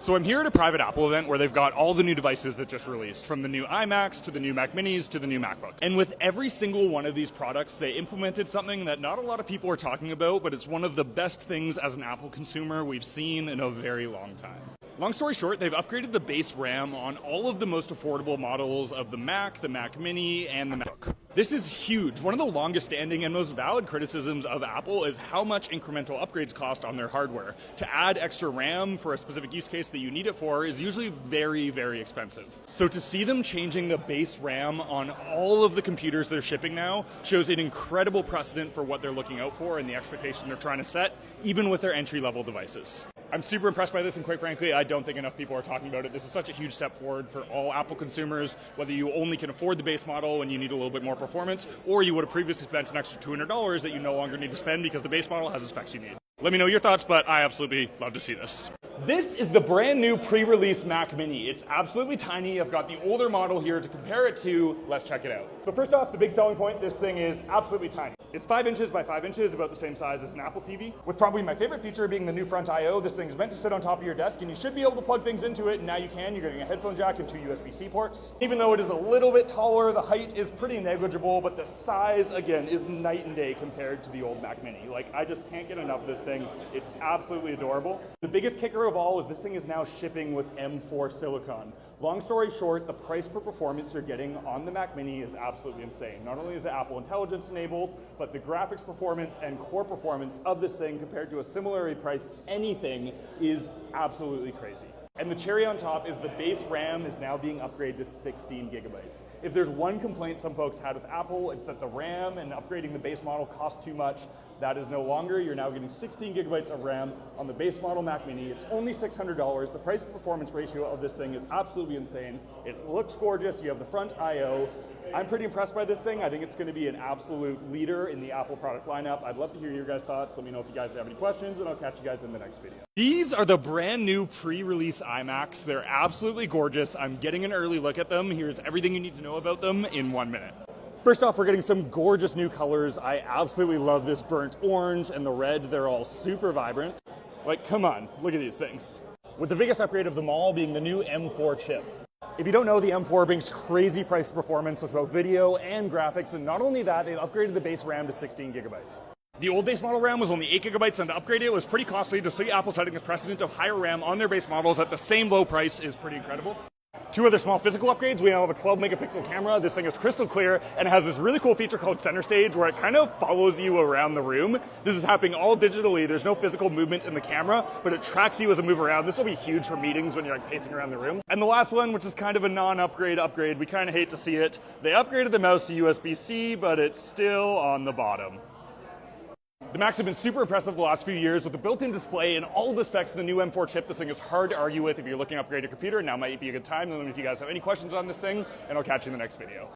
So I'm here at a private Apple event where they've got all the new devices that just released, from the new iMacs to the new Mac Minis to the new MacBooks. And with every single one of these products, they implemented something that not a lot of people are talking about, but it's one of the best things as an Apple consumer we've seen in a very long time. Long story short, they've upgraded the base RAM on all of the most affordable models of the Mac Mini, and the MacBook. This is huge. One of the longest standing and most valid criticisms of Apple is how much incremental upgrades cost on their hardware. To add extra RAM for a specific use case that you need it for is usually very, very expensive. So to see them changing the base RAM on all of the computers they're shipping now shows an incredible precedent for what they're looking out for and the expectation they're trying to set, even with their entry-level devices. I'm super impressed by this, and quite frankly, I don't think enough people are talking about it. This is such a huge step forward for all Apple consumers, whether you only can afford the base model and you need a little bit more performance, or you would have previously spent an extra $200 that you no longer need to spend because the base model has the specs you need. Let me know your thoughts, but I absolutely love to see this. This is the brand new pre-release Mac Mini. It's absolutely tiny. I've got the older model here to compare it to. Let's check it out. So first off, the big selling point, this thing is absolutely tiny. It's 5 inches by 5 inches, about the same size as an Apple TV, with probably my favorite feature being the new front I/O. This thing's meant to sit on top of your desk, and you should be able to plug things into it, and now you can. You're getting a headphone jack and 2 USB-C ports. Even though it is a little bit taller, the height is pretty negligible, but the size, again, is night and day compared to the old Mac Mini. Like, I just can't get enough of this thing. It's absolutely adorable. The biggest kicker of all is this thing is now shipping with M4 silicon. Long story short, the price per performance you're getting on the Mac Mini is absolutely insane. Not only is it Apple Intelligence enabled, but the graphics performance and core performance of this thing compared to a similarly priced anything is absolutely crazy. And the cherry on top is the base RAM is now being upgraded to 16 gigabytes. If there's one complaint some folks had with Apple, it's that the RAM and upgrading the base model cost too much. That is no longer. You're now getting 16 gigabytes of RAM on the base model Mac Mini. It's only $600. The price to performance ratio of this thing is absolutely insane. It looks gorgeous. You have the front I/O. I'm pretty impressed by this thing. I think it's going to be an absolute leader in the Apple product lineup. I'd love to hear your guys' thoughts. Let me know if you guys have any questions, and I'll catch you guys in the next video. These are the brand new pre-release iMacs. They're absolutely gorgeous. I'm getting an early look at them. Here's everything you need to know about them in 1 minute. First off, we're getting some gorgeous new colors. I absolutely love this burnt orange and the red. They're all super vibrant. Like, come on, look at these things. With the biggest upgrade of them all being the new M4 chip. If you don't know, the M4 brings crazy price performance with both video and graphics, and not only that, they've upgraded the base RAM to 16 gigabytes. The old base model RAM was only 8 gigabytes, and to upgrade it was pretty costly. To see Apple setting this precedent of higher RAM on their base models at the same low price is pretty incredible. 2 other small physical upgrades. We now have a 12 megapixel camera. This thing is crystal clear, and it has this really cool feature called Center Stage where it kind of follows you around the room. This is happening all digitally. There's no physical movement in the camera, but it tracks you as you move around. This will be huge for meetings when you're like pacing around the room. And the last one, which is kind of a non-upgrade, we kind of hate to see it. They upgraded the mouse to USB-C, but it's still on the bottom. The Macs have been super impressive the last few years with the built-in display and all of the specs of the new M4 chip. This thing is hard to argue with if you're looking to upgrade your computer. Now might be a good time. Let me know if you guys have any questions on this thing, and I'll catch you in the next video.